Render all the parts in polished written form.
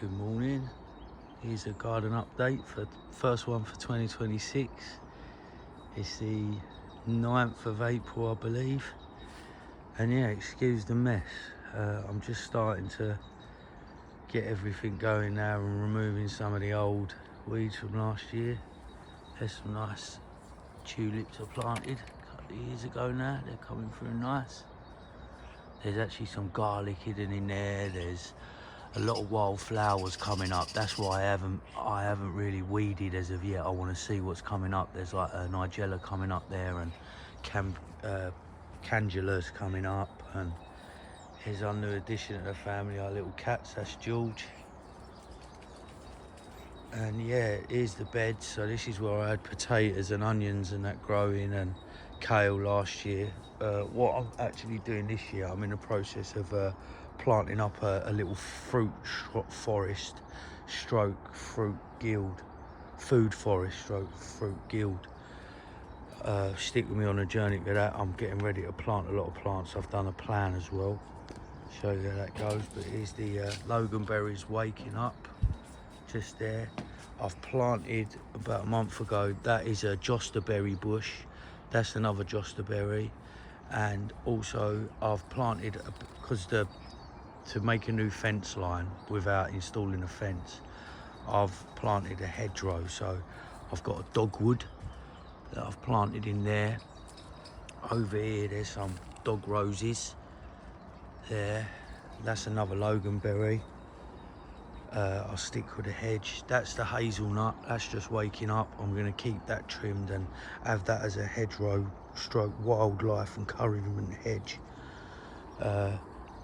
Good morning. Here's a garden update for first one for 2026. It's the 9th of April, I believe. And yeah, excuse the mess. I'm just starting to get everything going now and removing some of the old weeds from last year. There's some nice tulips I planted a couple of years ago now. They're coming through nice. There's actually some garlic hidden in there. There's a lot of wildflowers coming up. That's why I haven't really weeded as of yet. I want to see what's coming up. There's like a nigella coming up there, and candulas coming up, and here's our new addition to the family, our little cats. That's George. And yeah, here's the bed. So this is where I had potatoes and onions and that growing, and kale last year. What I'm actually doing this year, I'm in the process of planting up a little fruit forest stroke fruit guild, food forest stroke fruit guild. Stick with me on a journey with that. I'm getting ready to plant a lot of plants. I've done a plan as well, show you how that goes. But here's the loganberries waking up just there. I've planted about a month ago. That is a jostaberry bush. That's another jostaberry. And also I've planted, because to make a new fence line without installing a fence, I've planted a hedgerow. So I've got a dogwood that I've planted in there. Over here there's some dog roses there. That's another loganberry. I'll stick with the hedge. That's the hazelnut. That's just waking up. I'm going to keep that trimmed and have that as a hedgerow stroke wildlife encouragement hedge.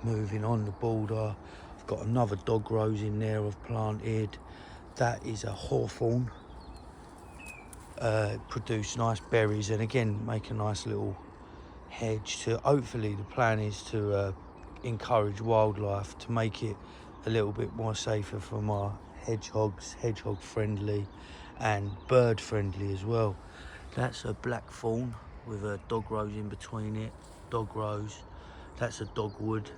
Moving on the border, I've got another dog rose in there I've planted. That is a hawthorn. Produce nice berries, and again make a nice little hedge. To hopefully, the plan is to encourage wildlife, to make it a little bit more safer for my hedgehogs, hedgehog friendly and bird friendly as well. That's a blackthorn with a dog rose in between it. Dog rose. That's a dogwood.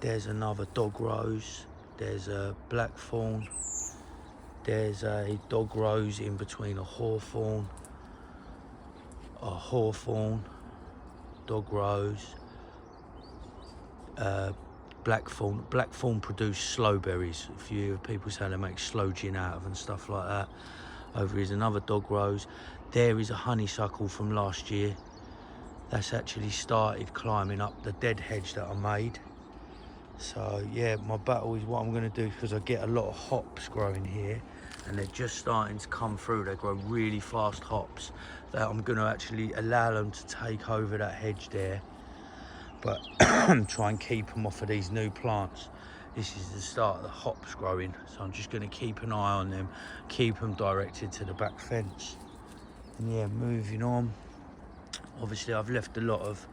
There's another dog rose. There's a blackthorn. There's a dog rose in between a hawthorn, dog rose, blackthorn. Blackthorn produce sloe berries. A few people say they make sloe gin out of and stuff like that. Over here's another dog rose. There is a honeysuckle from last year. That's actually started climbing up the dead hedge that I made. So yeah, my battle is what I'm going to do, because I get a lot of hops growing here and they're just starting to come through. They grow really fast hops that I'm going to actually allow them to take over that hedge there, but try and keep them off of these new plants. This is the start of the hops growing, so I'm just going to keep an eye on them, keep them directed to the back fence. And yeah, moving on, obviously I've left a lot of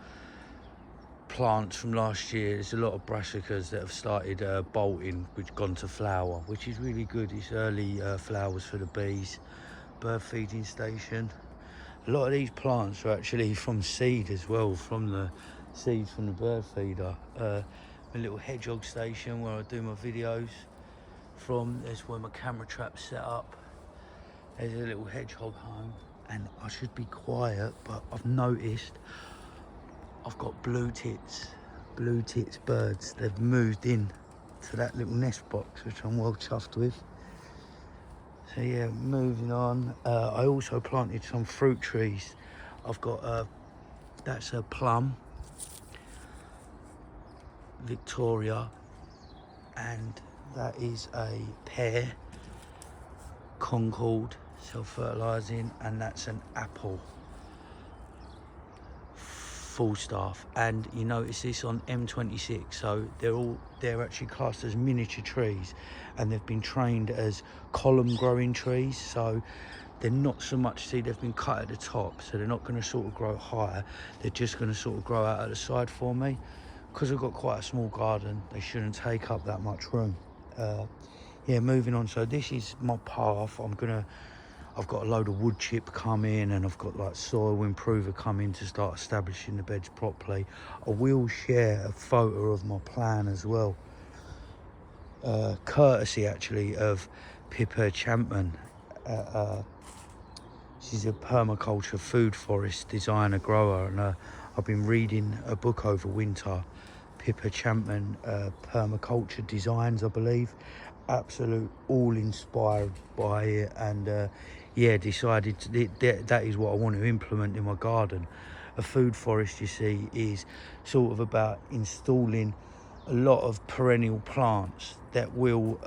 plants from last year. There's a lot of brassicas that have started bolting, which gone to flower, which is really good. It's early flowers for the bees. Bird feeding station. A lot of these plants are actually from seed as well, from the seeds from the bird feeder. My little hedgehog station where I do my videos from. There's where my camera trap's set up. There's a little hedgehog home, and I should be quiet, but I've noticed I've got blue tits birds. They've moved in to that little nest box, which I'm well chuffed with. So yeah, moving on. I also planted some fruit trees. I've got that's a plum, Victoria, and that is a pear, Concord, self-fertilizing, and that's an apple, Falstaff. And you notice this on M26, so they're actually classed as miniature trees, and they've been trained as column growing trees. So they're not so much, see, they've been cut at the top, so they're not going to sort of grow higher. They're just going to sort of grow out at the side for me. Because I've got quite a small garden, they shouldn't take up that much room. Yeah, moving on. So this is my path. I've got a load of wood chip coming, and I've got like soil improver coming to start establishing the beds properly. I will share a photo of my plan as well. courtesy actually of Pippa Chapman. She's a permaculture food forest designer grower, and I've been reading a book over winter, Pippa Chapman, Permaculture Designs, I believe. Absolute, all inspired by it, and yeah, decided that is what I want to implement in my garden. A food forest, you see, is sort of about installing a lot of perennial plants that will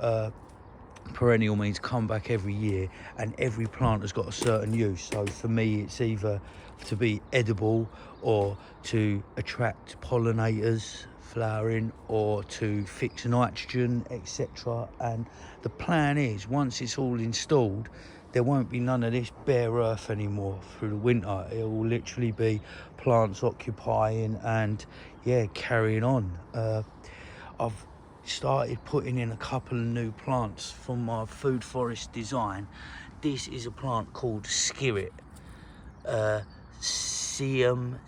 perennial means come back every year, and every plant has got a certain use. So for me, it's either to be edible, or to attract pollinators flowering, or to fix nitrogen, etc. And the plan is, once it's all installed, there won't be none of this bare earth anymore through the winter. It will literally be plants occupying and, yeah, carrying on. I've started putting in a couple of new plants from my food forest design. This is a plant called Skirit, Cicerum,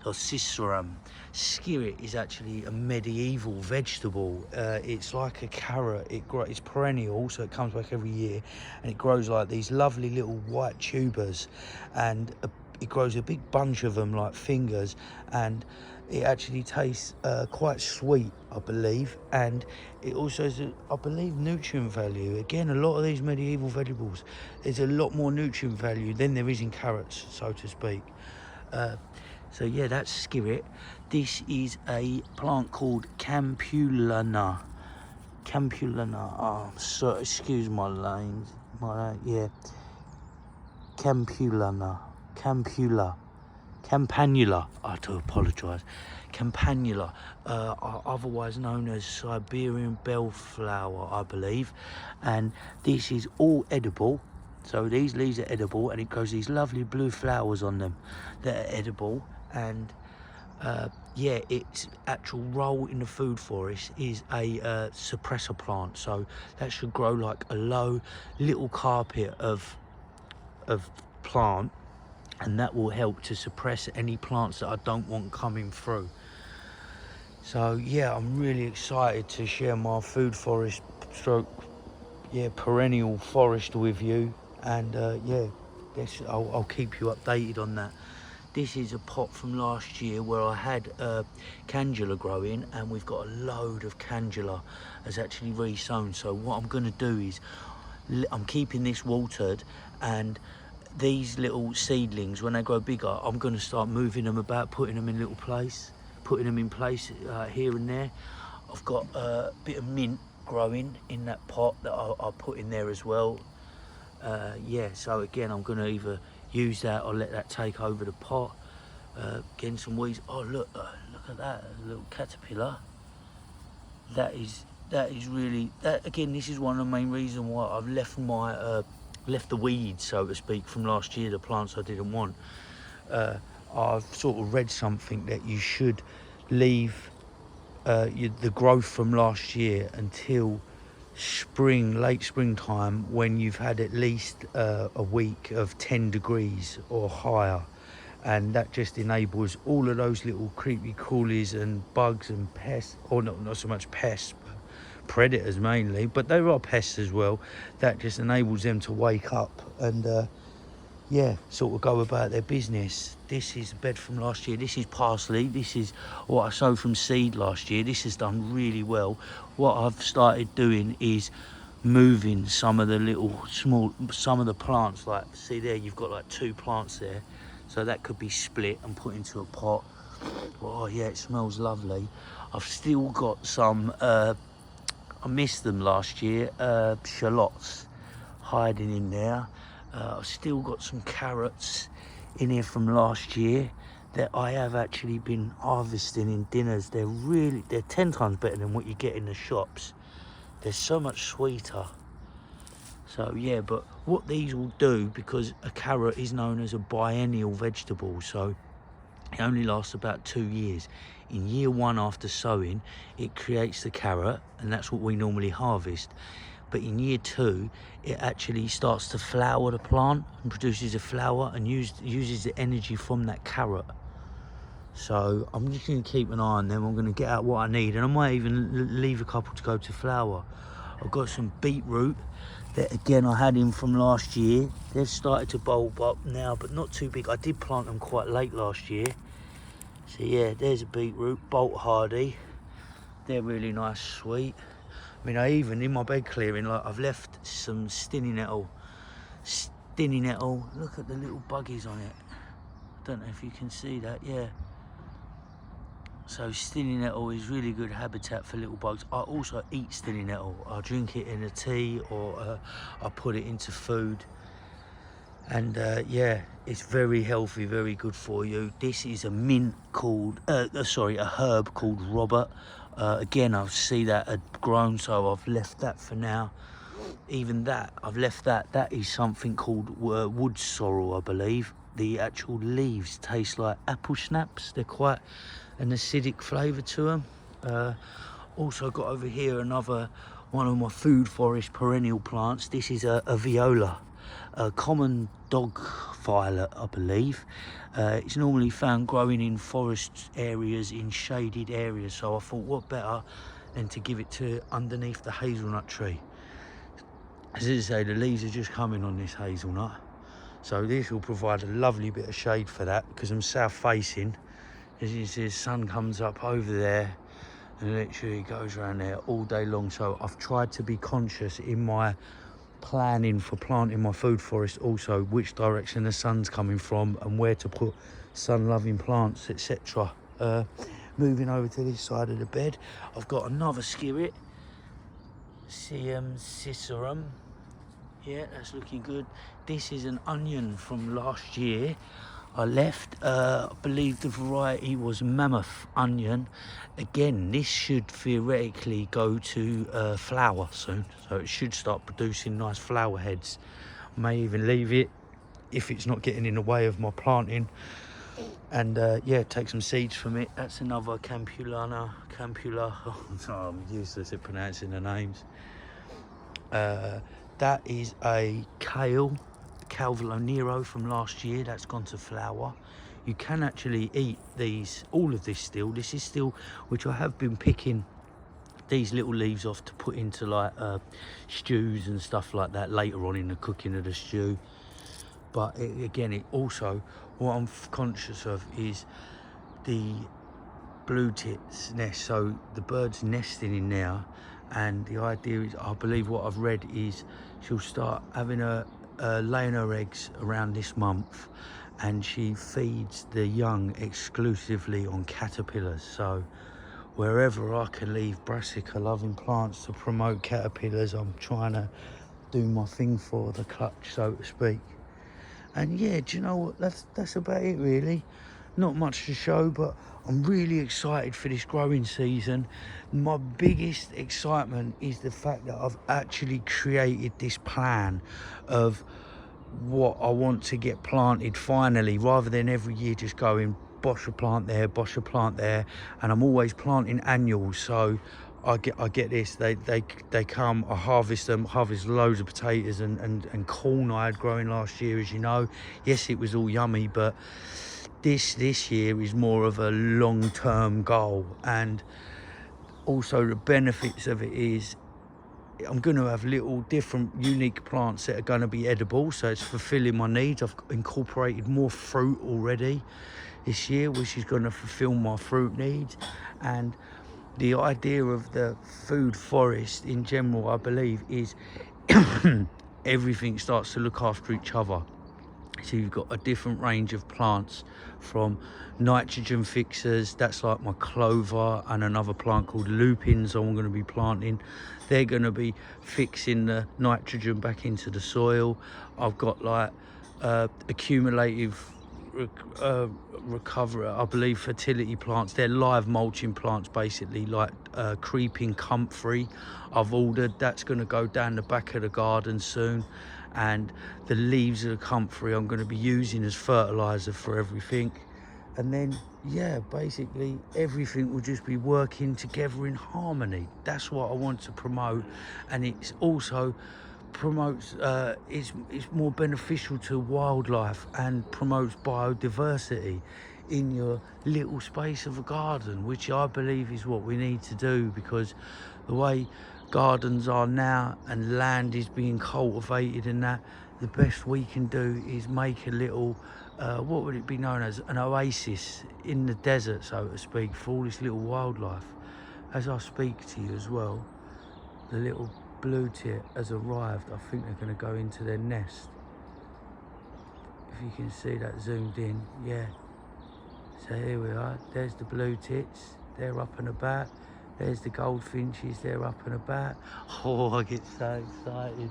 or Cicerum. Skirit is actually a medieval vegetable. It's like a carrot. It's perennial, so it comes back every year, and it grows like these lovely little white tubers, and it grows a big bunch of them like fingers, and it actually tastes quite sweet, I believe, and it also has, I believe, nutrient value. Again, a lot of these medieval vegetables, there's a lot more nutrient value than there is in carrots, so to speak. So yeah, that's Skirit. This is a plant called Campulana. Oh, so excuse my lane. Yeah, Campanula. I do apologise. Campanula, otherwise known as Siberian bellflower, I believe. And this is all edible. So these leaves are edible, and it grows these lovely blue flowers on them that are edible. And yeah, its actual role in the food forest is a suppressor plant. So that should grow like a low little carpet of plant, and that will help to suppress any plants that I don't want coming through. So yeah, I'm really excited to share my food forest perennial forest with you, and yeah, I'll keep you updated on that. This is a pot from last year where I had candula growing, and we've got a load of candula has actually re-sown. So what I'm going to do is I'm keeping this watered, and these little seedlings, when they grow bigger, I'm going to start moving them about, putting them in place here and there. I've got a bit of mint growing in that pot that I'll put in there as well. Yeah, so again, I'm going to either use that or let that take over the pot. Getting some weeds. Oh, look at that, a little caterpillar. That is really, that again, this is one of the main reasons why I've left my left the weeds, so to speak, from last year, the plants I didn't want. I've sort of read something that you should leave the growth from last year until late springtime, when you've had at least a week of 10 degrees or higher, and that just enables all of those little creepy crawlies and bugs and pests, or not so much pests, predators mainly, but there are pests as well. That just enables them to wake up and yeah, sort of go about their business. This is a bed from last year. This is parsley. This is what I sowed from seed last year. This has done really well. What I've started doing is moving some of the plants. Like, see there, you've got like 2 plants there, so that could be split and put into a pot. Oh yeah, it smells lovely. I've still got some I missed them last year, shallots hiding in there. I've still got some carrots in here from last year that I have actually been harvesting in dinners. They're 10 times better than what you get in the shops. They're so much sweeter. So yeah, but what these will do, because a carrot is known as a biennial vegetable, so it only lasts about 2 years. In year 1 after sowing, it creates the carrot, and that's what we normally harvest. But in year 2, it actually starts to flower the plant and produces a flower and uses the energy from that carrot. So I'm just going to keep an eye on them. I'm going to get out what I need, and I might even leave a couple to go to flower. I've got some beetroot that again I had in from last year. They've started to bulb up now, but not too big. I did plant them quite late last year. So yeah, there's a beetroot, bolt hardy. They're really nice, sweet. I mean, I even, in my bed clearing, like I've left some stinny nettle. Stinny nettle, look at the little buggies on it. I don't know if you can see that, yeah. So stinny nettle is really good habitat for little bugs. I also eat stinny nettle. I drink it in a tea, or I put it into food. And yeah, it's very healthy, very good for you. This is a mint called, a herb called Robert. Again, I see that had grown, so I've left that for now. Even that, I've left that. That is something called wood sorrel, I believe. The actual leaves taste like apple schnapps. They're quite an acidic flavour to them. Also got over here another one of my food forest perennial plants. This is a viola, a common dog violet, I believe. It's normally found growing in forest areas, in shaded areas, so I thought what better than to give it to underneath the hazelnut tree. As I say, the leaves are just coming on this hazelnut, so this will provide a lovely bit of shade for that, because I'm south facing. As you see, the sun comes up over there and literally goes around there all day long. So I've tried to be conscious in my planning for planting my food forest, also which direction the sun's coming from and where to put sun-loving plants, etc. Moving over to this side of the bed, I've got another skirret, Cicerum. Yeah, that's looking good. This is an onion from last year. I left, I believe the variety was Mammoth Onion. Again, this should theoretically go to flower soon, so it should start producing nice flower heads. May even leave it if it's not getting in the way of my planting, and yeah, take some seeds from it. That's another Campula. Oh, I'm useless at pronouncing the names. That is a kale, Calvolo Nero from last year. That's gone to flower. You can actually eat these, all of this still. This is still, which I have been picking these little leaves off to put into like stews and stuff like that later on in the cooking of the stew. But again, it also, what I'm conscious of is the blue tits nest. So the bird's nesting in there, and the idea is, I believe what I've read is she'll start having laying her eggs around this month, and she feeds the young exclusively on caterpillars. So wherever I can leave brassica loving plants to promote caterpillars, I'm trying to do my thing for the clutch, so to speak. And yeah, do you know what, that's about it really. Not much to show, but I'm really excited for this growing season. My biggest excitement is the fact that I've actually created this plan of what I want to get planted finally, rather than every year just going bosh a plant there, bosh a plant there. And I'm always planting annuals, so I get this, they come, I harvest them, harvest loads of potatoes and corn I had growing last year, as you know. Yes, it was all yummy, but this year is more of a long-term goal. And also the benefits of it is I'm going to have little different unique plants that are going to be edible, so it's fulfilling my needs. I've incorporated more fruit already this year, which is going to fulfill my fruit needs. And the idea of the food forest in general, I believe, is everything starts to look after each other. So you've got a different range of plants, from nitrogen fixers, that's like my clover, and another plant called lupins I'm going to be planting. They're going to be fixing the nitrogen back into the soil. I've got like accumulative recovery, I believe, fertility plants. They're live mulching plants, basically, like creeping comfrey I've ordered. That's going to go down the back of the garden soon. And the leaves of the comfrey I'm going to be using as fertilizer for everything. And then yeah, basically everything will just be working together in harmony. That's what I want to promote. And it's also promotes it's more beneficial to wildlife and promotes biodiversity. in your little space of a garden, which I believe is what we need to do, because the way gardens are now and land is being cultivated and that, the best we can do is make a little, what would it be known as, an oasis in the desert, so to speak, for all this little wildlife. As I speak to you as well, the little blue tit has arrived. I think they're going to go into their nest. If you can see that zoomed in, yeah. So here we are, there's the blue tits, they're up and about. There's the goldfinches, they're up and about. Oh, I get so excited.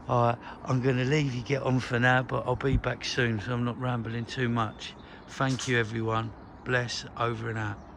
All right, I'm going to leave you get on for now, but I'll be back soon, so I'm not rambling too much. Thank you, everyone. Bless, over and out.